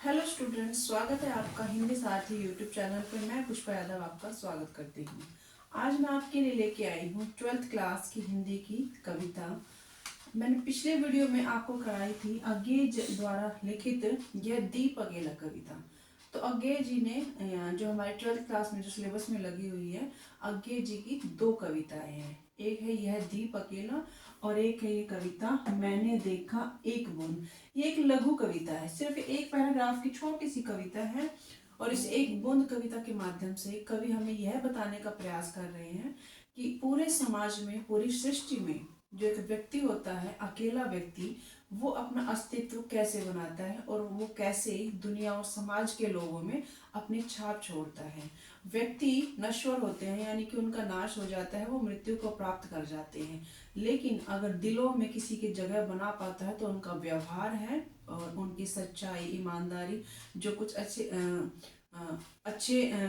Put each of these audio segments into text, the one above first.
Hello students, स्वागत है आपका हिंदी साथी यूट्यूब चैनल पर। मैं पुष्पा यादव आपका स्वागत करती हूँ। आज मैं आपके लिए लेके आई हूँ 12th क्लास की हिंदी की कविता। मैंने पिछले वीडियो में आपको कराई थी अज्ञेय द्वारा लिखित यह दीप अकेला कविता। तो अज्ञेय जी ने जो हमारे 12th क्लास में जो सिलेबस में लगी हुई है, अज्ञेय जी की दो कविताएं हैं। एक है यह दीप अकेला और एक है ये कविता मैंने देखा एक बूंद। ये एक लघु कविता है, सिर्फ एक पैराग्राफ की छोटी सी कविता है। और इस एक बूंद कविता के माध्यम से कवि हमें यह बताने का प्रयास कर रहे हैं कि पूरे समाज में, पूरी सृष्टि में जो एक व्यक्ति होता है, अकेला व्यक्ति, वो अपना अस्तित्व कैसे बनाता है और वो कैसे दुनिया और समाज के लोगों में अपनी छाप छोड़ता है। व्यक्ति नश्वर होते हैं, यानी कि उनका नाश हो जाता है, वो मृत्यु को प्राप्त कर जाते हैं। लेकिन अगर दिलों में किसी की जगह बना पाता है तो उनका व्यवहार है और उनकी सच्चाई, ईमानदारी, जो कुछ अच्छे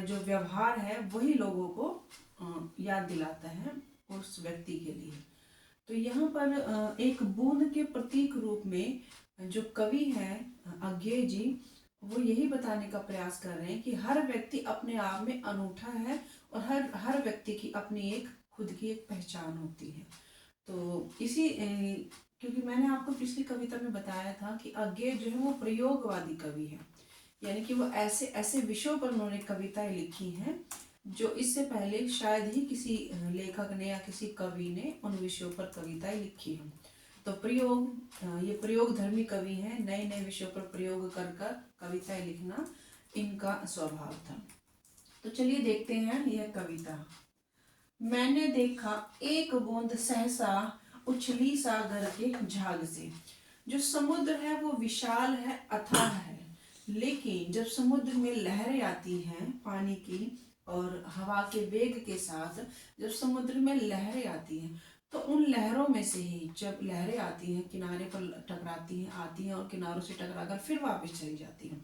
जो व्यवहार है वही लोगों को याद दिलाता है उस व्यक्ति के लिए। तो यहाँ पर एक बूंद के प्रतीक रूप में जो कवि हैं अज्ञेय जी, वो यही बताने का प्रयास कर रहे हैं कि हर व्यक्ति अपने आप में अनूठा है और हर हर व्यक्ति की अपनी एक खुद की एक पहचान होती है। तो क्योंकि मैंने आपको पिछली कविता में बताया था कि अज्ञेय जो है वो प्रयोगवादी कवि है, यानी कि वो ऐसे ऐसे विषयों पर उन्होंने कविताएं लिखी हैं जो इससे पहले शायद ही किसी लेखक ने या किसी कवि ने उन विषयों पर कविताएं लिखी हैं। तो ये प्रयोग धर्मी कवि हैं, नए नए विषयों पर प्रयोग कर कर कविताएं लिखना इनका स्वभाव था। तो चलिए देखते हैं यह कविता। मैंने देखा एक बूंद सहसा उछली सागर के झाग से। जो समुद्र है वो विशाल है, अथाह है, लेकिन जब समुद्र में लहरें आती हैं पानी की और हवा के वेग के साथ, जब समुद्र में लहरें आती हैं तो उन लहरों में से ही जब लहरें आती हैं किनारे पर टकराती हैं, आती हैं और किनारों से टकराकर फिर वापस चली जाती हैं।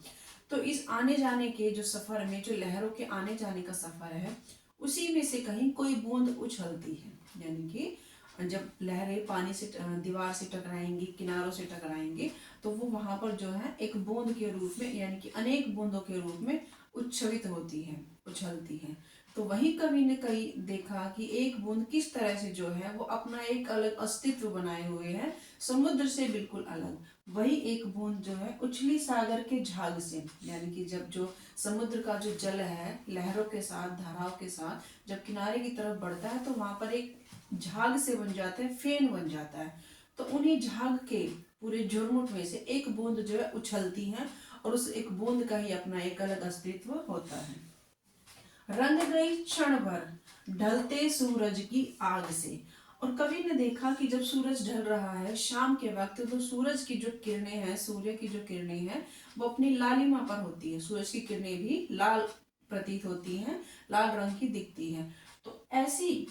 तो इस आने जाने के जो सफर में, जो लहरों के आने जाने का सफर है, उसी में से कहीं कोई बूंद उछलती है। यानी कि जब लहरें पानी से, दीवार से टकराएंगी, किनारों से टकराएंगी, तो वो वहां पर जो है एक बूंद के रूप में, यानी कि अनेक बूंदों के रूप में उच्छ्वसित होती है, उछलती है। तो वही कवि ने कई देखा कि एक बूंद किस तरह से जो है वो अपना एक अलग अस्तित्व बनाए हुए है, समुद्र से बिल्कुल अलग। वही एक बूंद जो है उछली सागर के झाग से, यानी कि जब जो समुद्र का जो जल है लहरों के साथ, धाराओं के साथ जब किनारे की तरफ बढ़ता है तो वहां पर एक झाग से बन जाता है, फेन बन जाता है। तो उन्हीं झाग के पूरे झुरमुट में से एक बूंद जो है उछलती है और उस एक बूंद का ही अपना एक अलग अस्तित्व होता है। रंग गई क्षण भर ढलते सूरज की आग से। और कवि ने देखा कि जब सूरज ढल रहा है शाम के वक्त, तो सूरज की जो किरणें हैं, सूर्य की जो किरणें हैं, वो अपनी लालिमा पर होती है। सूरज की किरणें भी लाल प्रतीत होती हैं, लाल रंग की दिखती हैं। तो ऐसी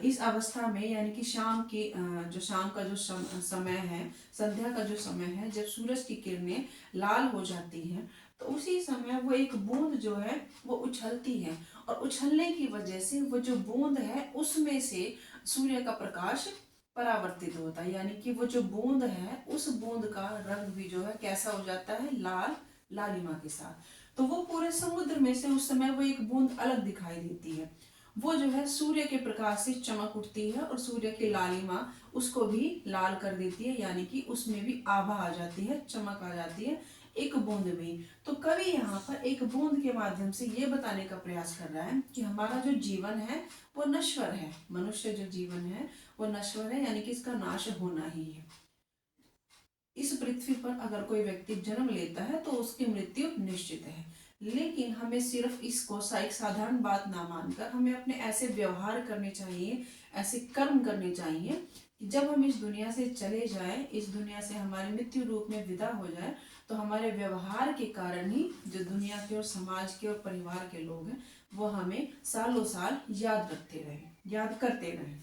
इस अवस्था में, यानी कि शाम की जो शाम का जो समय है, संध्या का जो समय है, जब सूरज की किरणें लाल हो जाती हैं, तो उसी समय वो एक बूंद जो है वो उछलती है। और उछलने की वजह से वो जो बूंद है उसमें से सूर्य का प्रकाश परावर्तित होता है, यानी कि वो जो बूंद है उस बूंद का रंग भी जो है कैसा हो जाता है, लाल, लालिमा के साथ। तो वो पूरे समुद्र में से उस समय वो एक बूंद अलग दिखाई देती है। वो जो है सूर्य के प्रकाश से चमक उठती है और सूर्य की लालिमा उसको भी लाल कर देती है, यानी कि उसमें भी आभा आ जाती है, चमक आ जाती है एक बूंद में। तो कवि यहाँ पर एक बूंद के माध्यम से ये बताने का प्रयास कर रहा है कि हमारा जो जीवन है वो नश्वर है, मनुष्य जो जीवन है वो नश्वर है, यानी कि इसका नाश होना ही है। इस पृथ्वी पर अगर कोई व्यक्ति जन्म लेता है तो उसकी मृत्यु निश्चित है। लेकिन हमें सिर्फ इसको एक साधारण बात ना मानकर हमें अपने ऐसे व्यवहार करने चाहिए, ऐसे कर्म करने चाहिए कि जब हम इस दुनिया से चले जाएं, इस दुनिया से हमारी मृत्यु रूप में विदा हो जाए, तो हमारे व्यवहार के कारण ही जो दुनिया के और समाज के और परिवार के लोग हैं वो हमें सालों साल याद रखते रहे, याद करते रहे।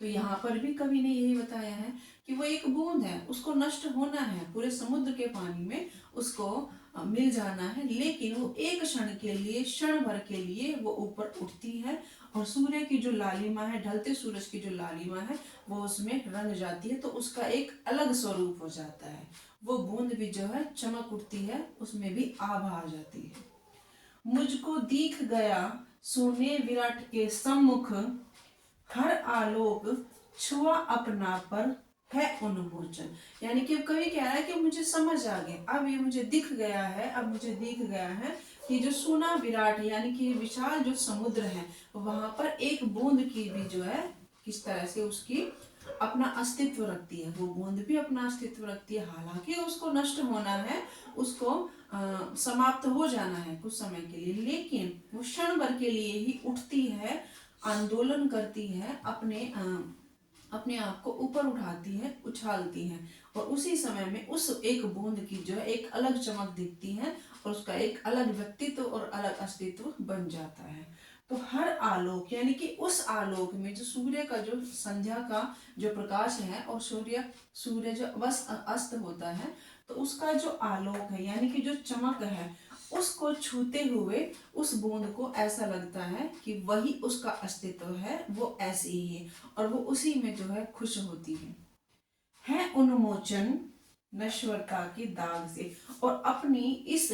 तो यहाँ पर भी कवि ने यही बताया है कि वो एक बूंद है, उसको नष्ट होना है, पूरे समुद्र के पानी में उसको मिल जाना है, लेकिन वो एक क्षण के लिए, क्षण भर के लिए वो ऊपर उठती है और सूर्य की जो लालिमा है, ढलते सूरज की जो लालिमा है वो उसमें रंग जाती है, तो उसका एक अलग स्वरूप हो जाता है। वो बूंद भी जो है चमक उठती है, उसमें भी आभा आ जाती है। मुझको दिख गया सोने विराट के सम्मुख, हर आलोक छुआ अपना पर है उन्मोचन। यानी कि कवि कह रहा है कि मुझे समझ आ गया, अब ये मुझे दिख गया है, अब मुझे दिख गया है कि जो सोना विराट है यानी कि विशाल जो समुद्र है, वहां पर एक बूंद की भी जो है किस तरह से उसकी अपना अस्तित्व रखती है। वो बूंद भी अपना अस्तित्व रखती है, हालांकि उसको नष्ट होना है, उसको समाप्त हो जाना है कुछ समय के लिए, लेकिन वो क्षण भर के लिए ही उठती है, आंदोलन करती है, अपने आप को ऊपर उठाती है, उछालती है, और उसी समय में उस एक बूंद की जो है एक अलग चमक दिखती है और उसका एक अलग व्यक्तित्व और अलग अस्तित्व बन जाता है। तो हर आलोक यानी कि उस आलोक में जो सूर्य का जो संध्या का जो प्रकाश है और सूर्य जो अस्त होता है, तो उसका जो आलोक है यानी कि जो चमक है, उसको छूते हुए उस बूंद को ऐसा लगता है कि वही उसका अस्तित्व है, वो ऐसे ही है और वो उसी में जो है खुश होती है उन्मोचन नश्वरता के दाग से। और अपनी इस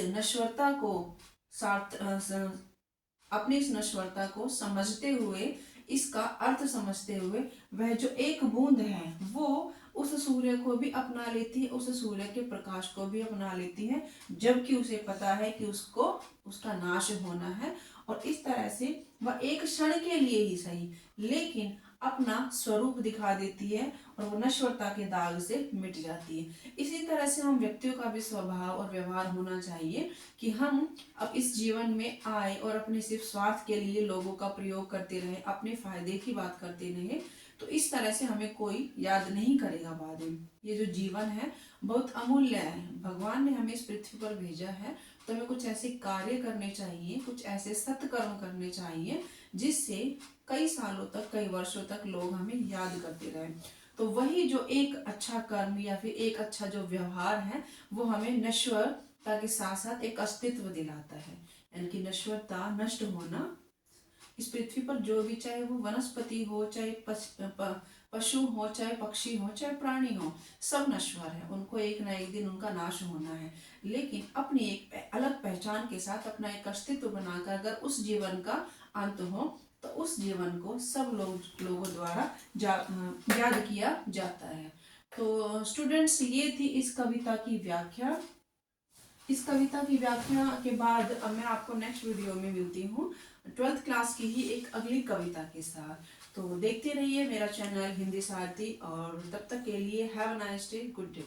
नश्वरता को समझते हुए, इसका अर्थ समझते हुए, वह जो एक बूंद है वो उस सूर्य को भी अपना लेती है, उस सूर्य के प्रकाश को भी अपना लेती है, जबकि उसे पता है कि उसको उसका नाश होना है। और इस तरह से वह एक क्षण के लिए ही सही, लेकिन अपना स्वरूप दिखा देती है और वो नश्वरता के दाग से मिट जाती है। इसी तरह से हम व्यक्तियों का भी स्वभाव और व्यवहार होना चाहिए कि हम अब इस जीवन में आए और अपने सिर्फ स्वार्थ के लिए लोगों का प्रयोग करते रहे, अपने फायदे की बात करते रहे, तो इस तरह से हमें कोई याद नहीं करेगा बाद में। ये जो जीवन है बहुत अमूल्य है, भगवान ने हमें इस पृथ्वी पर भेजा है, तो हमें कुछ ऐसे कार्य करने चाहिए, कुछ ऐसे सत्कर्म करने चाहिए जिससे कई सालों तक, कई वर्षों तक लोग हमें याद करते रहे। तो वही जो एक अच्छा कर्म या फिर एक अच्छा जो व्यवहार है, वो हमें नश्वरता के साथ साथ एक अस्तित्व दिलाता है। यानी कि नश्वरता, नष्ट होना, इस पृथ्वी पर जो भी, चाहे वो वनस्पति हो, चाहे पशु हो, चाहे पक्षी हो, चाहे प्राणी हो, सब नश्वर है, उनको एक ना एक दिन उनका नाश होना है। लेकिन अपनी एक अलग पहचान के साथ अपना एक अस्तित्व बनाकर अगर उस जीवन का अंत हो, तो उस जीवन को सब लोगों द्वारा याद किया जाता है। तो स्टूडेंट्स, ये थी इस कविता की व्याख्या। इस कविता की व्याख्या के बाद अब मैं आपको नेक्स्ट वीडियो में मिलती हूँ 12th क्लास की ही एक अगली कविता के साथ। तो देखते रहिए मेरा चैनल हिंदी सारथी, और तब तक के लिए have a nice day, good day.